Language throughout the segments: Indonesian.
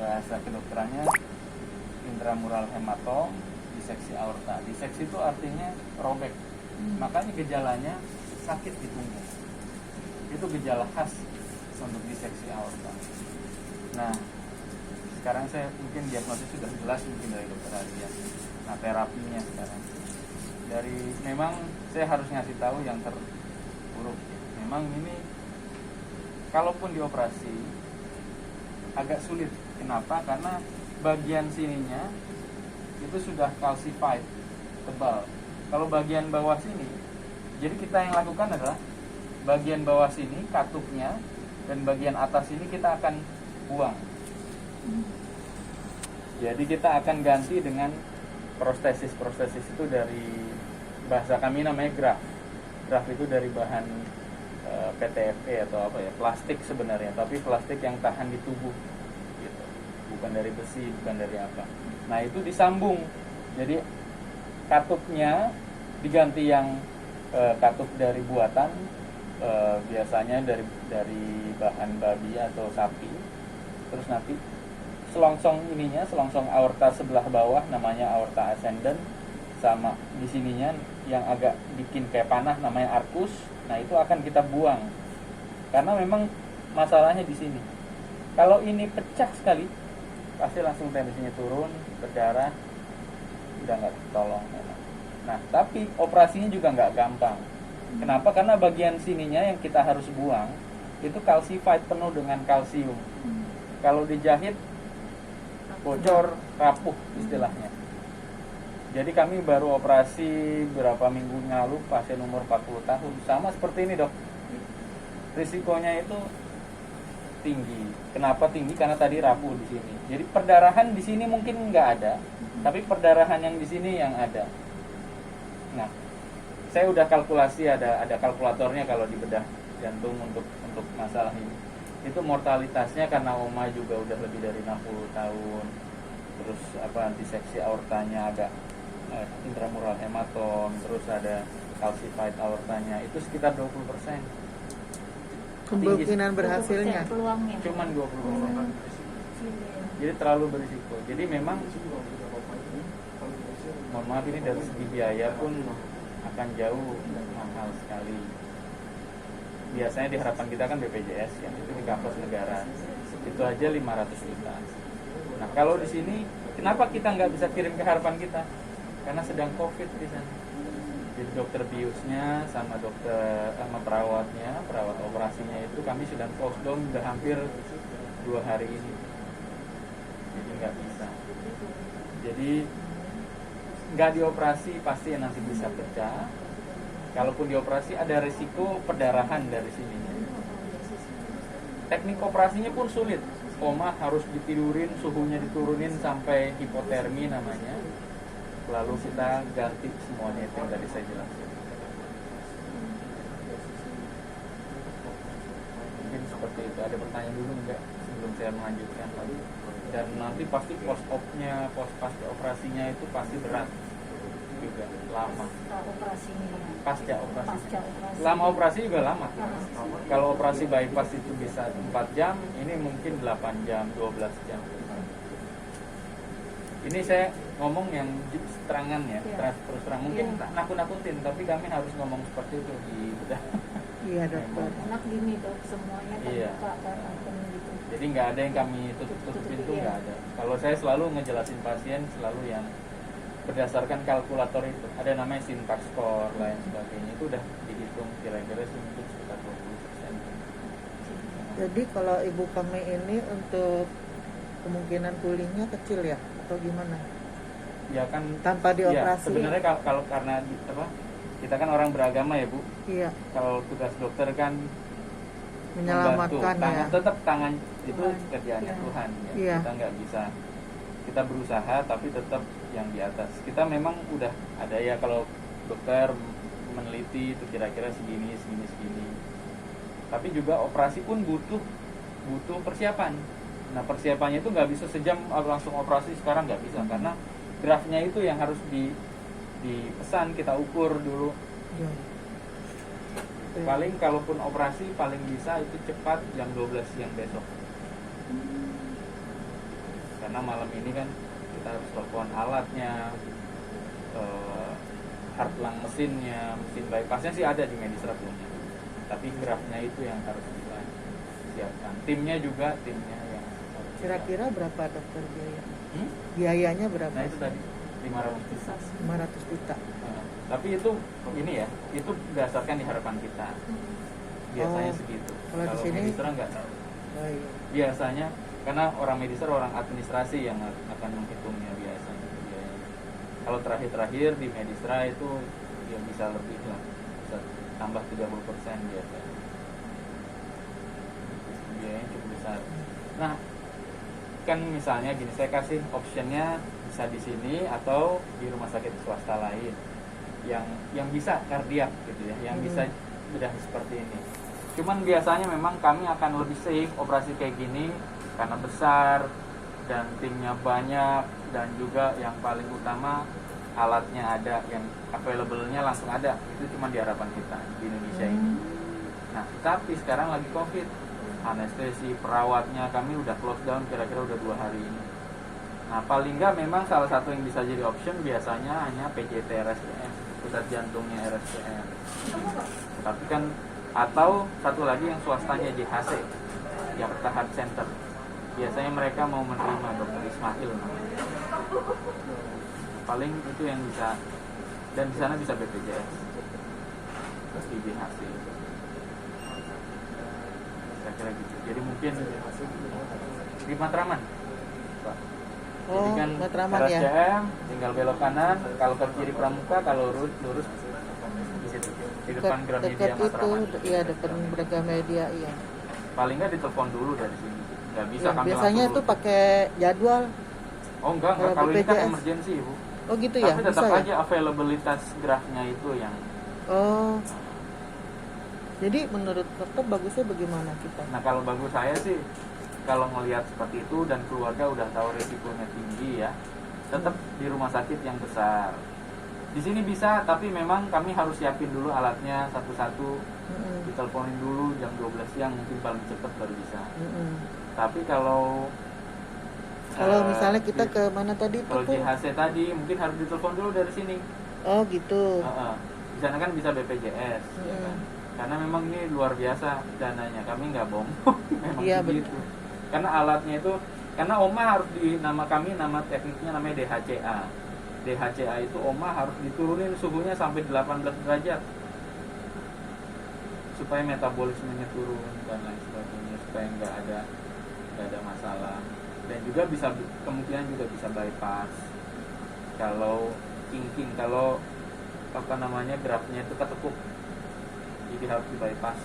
bahasa kedokterannya intramural hematom, diseksi aorta. Diseksi itu artinya robek. Makanya gejalanya sakit di punggung. Itu gejala khas untuk diseksi aorta. Nah, sekarang saya mungkin diagnosis sudah jelas mungkin dari dokter Adrian. Nah, terapinya sekarang memang saya harus ngasih tahu yang terburuk. Memang ini kalaupun dioperasi agak sulit. Kenapa? Karena bagian sininya itu sudah calcified, tebal. Kalau bagian bawah sini, jadi kita yang lakukan adalah bagian bawah sini, katupnya, dan bagian atas ini kita akan buang. Jadi kita akan ganti dengan prostesis. Prostesis itu dari bahasa kami namanya graft. Graft itu dari bahan PTFE atau apa ya, plastik sebenarnya, tapi plastik yang tahan di tubuh gitu. Bukan dari besi, bukan dari apa. Nah, itu disambung. Jadi katupnya diganti yang katup dari buatan, biasanya dari bahan babi atau sapi. Terus nanti selongsong aorta sebelah bawah namanya aorta ascendent, sama di sininya yang agak bikin kayak panah namanya arcus. Nah, itu akan kita buang. Karena memang masalahnya di sini. Kalau ini pecah sekali, pasti langsung tensinya turun, berdarah, udah nggak tolong memang. Nah, tapi operasinya juga nggak gampang. Kenapa? Karena bagian sininya yang kita harus buang itu calcified, penuh dengan kalsium. Kalau dijahit bocor, rapuh istilahnya. Jadi kami baru operasi berapa minggu lalu, pasien umur 40 tahun. Sama seperti ini, Dok. Risikonya itu tinggi. Kenapa tinggi? Karena tadi rapuh di sini. Jadi perdarahan di sini mungkin nggak ada, tapi perdarahan yang di sini yang ada. Nah, saya udah kalkulasi, ada kalkulatornya kalau di bedah jantung untuk masalah ini. Itu mortalitasnya karena Oma juga udah lebih dari 60 tahun. Terus diseksi aortanya agak intramural hematom, terus ada calcified aortanya, itu sekitar 20%. Kemungkinan berhasilnya cuman 20%. Jadi terlalu berisiko. Jadi memang mohon maaf, ini dari segi biaya pun akan jauh mahal sekali. Biasanya di harapan kita kan BPJS ya, itu di cover negara. Itu aja 500 juta. Nah, kalau di sini kenapa kita nggak bisa kirim ke harapan kita? Karena sedang COVID di sana. Jadi dokter biusnya sama perawat operasinya itu kami sedang postdown udah hampir 2 hari ini. Jadi nggak bisa. Jadi nggak dioperasi pasti nanti bisa pecah. Kalaupun dioperasi ada risiko perdarahan dari sini. Teknik operasinya pun sulit. Oma harus ditidurin, suhunya diturunin sampai hipotermi namanya. Lalu kita ganti semuanya itu yang tadi saya jelaskan. Mungkin seperti itu. Ada pertanyaan dulu enggak sebelum saya melanjutkan lagi? Dan nanti pasti post-opnya, pasca operasinya itu pasti berat juga, lama. Pasca operasi. Lama operasi juga lama. Kalau operasi bypass itu bisa 4 jam, ini mungkin 8 jam, 12 jam. Ini saya ngomong yang terangan ya, terus terang. Mungkin nakut-nakutin, tapi kami harus ngomong seperti itu di bedah. Iya, dokter. Anak gini, Dok, semuanya terbuka kan gitu. Jadi nggak ada yang kami tutup pintu, nggak ada. Kalau saya selalu ngejelasin pasien selalu yang berdasarkan kalkulator itu. Ada namanya syntax score, lain sebagainya. Itu udah dihitung kira-kira mungkin sekitar 20%. Jadi kalau ibu kami ini untuk kemungkinan pulihnya kecil ya, atau gimana? Ya kan Tanpa dioperasi. Ya, sebenarnya kalau karena kita kan orang beragama ya, Bu. Iya. Kalau tugas dokter kan Menyelamatkan ya. Tetap tangan itu kerjaannya Tuhan ya. Iya. Kita nggak bisa, kita berusaha tapi tetap yang di atas. Kita memang udah ada ya, kalau dokter meneliti itu kira-kira segini. Tapi juga operasi pun butuh persiapan. Nah, persiapannya itu nggak bisa sejam langsung operasi sekarang, nggak bisa, karena graftnya itu yang harus dipesan, kita ukur dulu. Ya. Paling kalaupun operasi paling bisa itu cepat jam 12 siang besok. karena malam ini kan kita harus telepon alatnya, heart lung mesinnya, mesin bypassnya sih ada di Medisra punya, tapi grafnya itu yang harus kita siapkan. Timnya juga timnya yang harus Kira-kira berapa dokter biaya? Hmm? Biayanya berapa? Nah itu tadi 500 juta. 500 juta. Tapi itu ini ya, itu berdasarkan di harapan kita. Biasanya Oh, segitu. kalau di sini- Medisra nggak tahu. Oh, iya. Biasanya karena orang Medisra orang administrasi yang akan menghitungnya biasanya. Kalau terakhir-terakhir di Medisra itu ya bisa lebih lah, bisa tambah 30% biasanya. Biayanya cukup besar. Nah, kan misalnya gini, saya kasih optionnya bisa di sini atau di rumah sakit swasta lain yang bisa kardiak gitu ya, yang bisa bedah seperti ini. Cuman biasanya memang kami akan lebih safe operasi kayak gini karena besar dan timnya banyak, dan juga yang paling utama alatnya ada, yang available-nya langsung ada. Itu cuma di harapan kita di Indonesia ini. Nah, tapi sekarang lagi COVID, anestesi, perawatnya kami udah close down kira-kira udah 2 hari ini. Nah, paling nggak memang salah satu yang bisa jadi option biasanya hanya PJT RSPM, pusat jantungnya RSPM. Tapi kan, atau satu lagi yang swastanya JHC, Jakarta Heart Center. Biasanya mereka mau menerima Dr. Ismail namanya. Paling itu yang bisa, dan di sana bisa BPJS, di JHC. Kira-kira gitu. Jadi mungkin di Matraman, Pak. Jadi Oh, kan Matraman ya. RSCM tinggal belok kanan, kalau ke kiri Pramuka, kalau lurus di situ, di depan Gramedia Dekat itu, Matraman. iya dekat Gramedia, iya. Paling nggak ditelepon dulu dari sini. Nggak bisa Ya, kami biasanya langsung itu pakai jadwal. Oh enggak, kalau kalau ini kan BPJS. emergency Bu. Oh gitu ya, Tapi tetap bisa aja ya? availabilitas grafnya itu yang Oh. Jadi menurut dokter bagusnya bagaimana kita? Nah kalau bagus saya sih, kalau ngelihat seperti itu dan keluarga udah tahu risikonya tinggi ya, tetap di rumah sakit yang besar. Di sini bisa, tapi memang kami harus siapin dulu alatnya satu-satu, diteleponin dulu jam 12 siang mungkin paling cepat baru bisa. Tapi kalau Misalnya kita ke mana tadi tuh? kalau JHC tadi mungkin harus ditelepon dulu dari sini. Oh gitu. Di sana kan bisa BPJS, ya kan? Karena memang ini luar biasa dananya, kami nggak bohong. Memang Iya, begitu. Karena alatnya itu, karena OMA harus nama tekniknya namanya DHCA. DHCA itu OMA harus diturunin suhunya sampai 18 derajat supaya metabolismenya turun dan lain sebagainya, supaya nggak ada masalah. Dan juga bisa kemungkinan juga bisa bypass kalau kalau grafnya itu ketekuk, jadi harus di bypass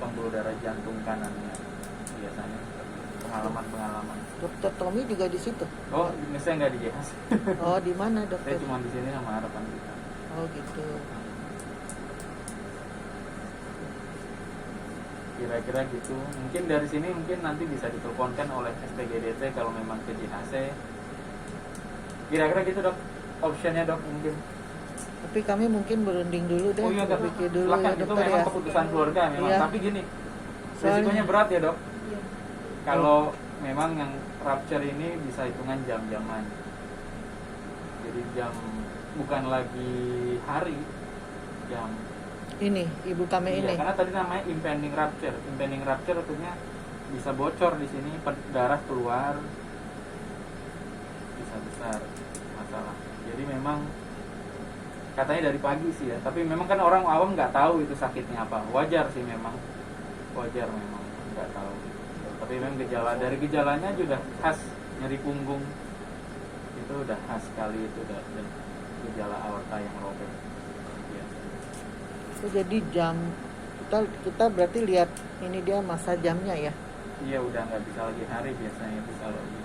pembuluh darah jantung kanannya biasanya. Pengalaman Dokter Tommy juga di situ. oh ini saya nggak di JHC. Oh di mana Saya dokter? cuma di sini sama harapan kita. Oh gitu. Kira-kira gitu. Mungkin dari sini mungkin nanti bisa diteleponkan oleh SPGDT kalau memang ke JHC. Kira-kira gitu dok, optionnya dok mungkin. Tapi kami mungkin berunding dulu deh. Oh iya dok, pikir dulu silakan, ya itu dokter memang ya. keputusan keluarga memang. Iya. Tapi gini, Soalnya- risikonya berat ya dok. Iya. Kalau memang yang rupture ini bisa hitungan jam-jaman. Jadi jam, bukan lagi hari, jam. Ini ibu kami Iya, ini. karena tadi namanya impending rupture. Impending rupture artinya bisa bocor di sini, darah keluar, bisa besar masalah. Jadi memang katanya dari pagi sih ya, tapi memang kan orang awam nggak tahu itu sakitnya apa. Wajar sih memang, wajar memang nggak tahu. Tapi memang dari gejalanya juga khas, nyeri punggung itu udah khas sekali, itu udah gejala aorta yang robek. Ya. Oh, jadi jam kita berarti lihat ini dia masa jamnya ya. Iya udah nggak bisa lagi hari biasanya itu kalau ini.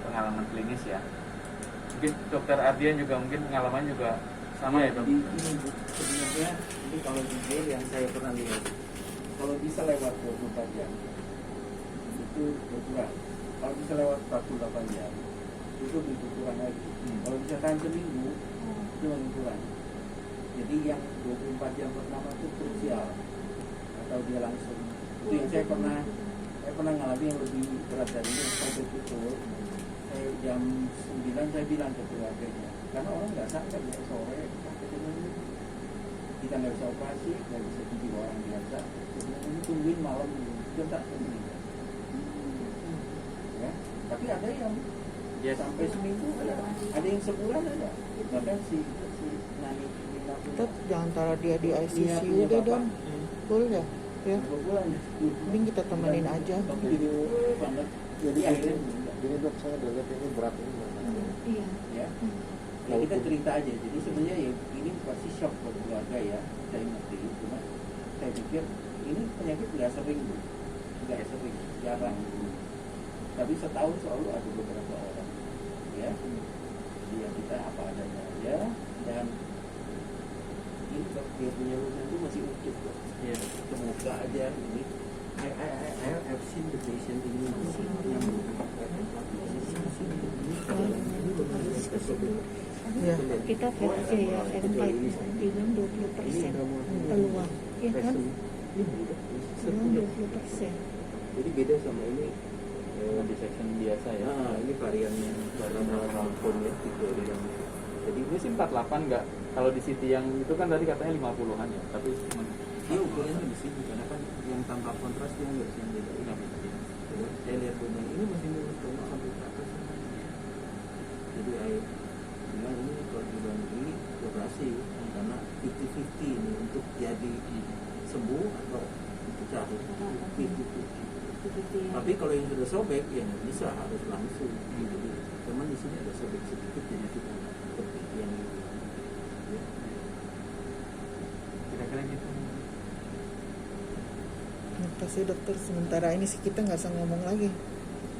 Pengalaman klinis ya. Mungkin dokter Ardian juga mungkin pengalaman juga sama ya dok. Jadi ini Bu, sebenarnya ini kalau jujur yang saya pernah lihat, kalau bisa lewat 24 jam itu berkurang. Kalau bisa lewat 48 jam itu lebih berkurang lagi. Kalau bisa tahan seminggu itu lebih kurang. Jadi yang 24 jam pertama itu krusial, atau dia langsung itu yang saya pernah saya pernah ngalami yang lebih berat dari itu. Saya betul, saya jam 9 saya bilang ke keluarganya, karena orang nggak sadar ya sore sampai dengan ini kita nggak bisa operasi, nggak bisa tujuh orang biasa. Kemudian ini tungguin malam dulu, jam tak tungguin. Ya, tapi ada yang Yes. sampai seminggu, ada yang sebulan ada. Bahkan si Nani Kita jangan taruh dia di Iya, ICU punya deh bapak. Don. Full ya. Ya. sebulan. Mending kita temenin aja. Tapi jadi banget. Jadi akhirnya gini dok, saya udah lihat ini berat ini mana? Iya. ya. Ya, kita cerita aja. Jadi sebenarnya ya ini pasti shock buat keluarga ya. Saya ngerti. Cuma saya pikir ini penyakit nggak sering, Bu. Nggak sering, jarang. Tapi setahun selalu ada beberapa orang. Ya. Dia kita apa adanya ya. Dan ini kalau dia punya luka itu masih utuh kok. Iya. Semoga aja ini. I have seen the patient ini yang Ya. Kita versi ya, M5 dengan 20% peluang, ya kan? Peluang 20%. Jadi beda sama ini. Dissection biasa ya. Nah, ini variannya varian pun ya tipe yang. Jadi ini sih 48 nggak. Kalau di City yang itu kan tadi katanya 50-an ya, tapi cuma Dia ukurannya di sini karena kan yang tanpa kontras dia nggak bisa beda. nggak bisa. Saya lihat benar ini masih mulus cuma sampai ke atas. Jadi saya bilang ini kalau di dalam negeri operasi karena 50-50 ini untuk jadi sembuh atau pecah 50-50. Tapi kalau yang sudah sobek ya nggak bisa, harus langsung. Jadi teman di sini ada sobek sedikit jadi kita nggak seperti yang itu. Ya. Kira-kira gitu. Makasih dokter, sementara ini sih kita nggak usah ngomong lagi.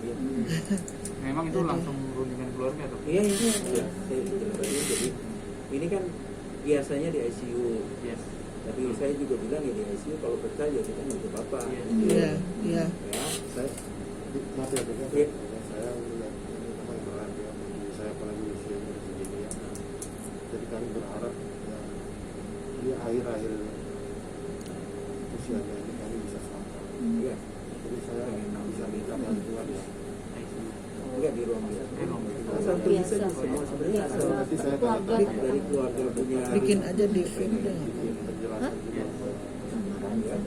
Iya. Memang itu langsung rundingan keluarga tuh. Iya, iya. Jadi ini kan biasanya di ICU. Yes. Tapi saya juga bilang ya di ICU kalau pecah ya kita nggak apa-apa. Iya. Iya, iya. Ya, saya Maaf ya dok, Iya. saya melihat ini memang berat ya, bagi saya apalagi usianya segini ya. Jadi kami berharap ya, di akhir-akhir usianya ini kami bisa selamat. Iya. Jadi saya bisa minta bantuan ya. Enggak di ruang biasa. Di ruang biasa. Asal tuh bisa Biasa. semua sebenarnya asal Nanti saya Keluarga. dari keluarga punya Bikin aja di film deh. bikin penjelasan juga. ya.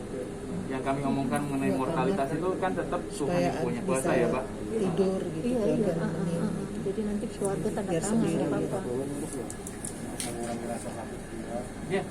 Yang kami omongkan mengenai Ya, mortalitas karena itu kan tetap Tuhan supaya yang punya kuasa bisa ya Pak. tidur gitu, Iya, iya. keluarga nemenin. Jadi nanti keluarga tanda Biar tangan sendiri, nggak apa-apa. Kalau menurut ya, mengurangi rasa sakit ya. Iya.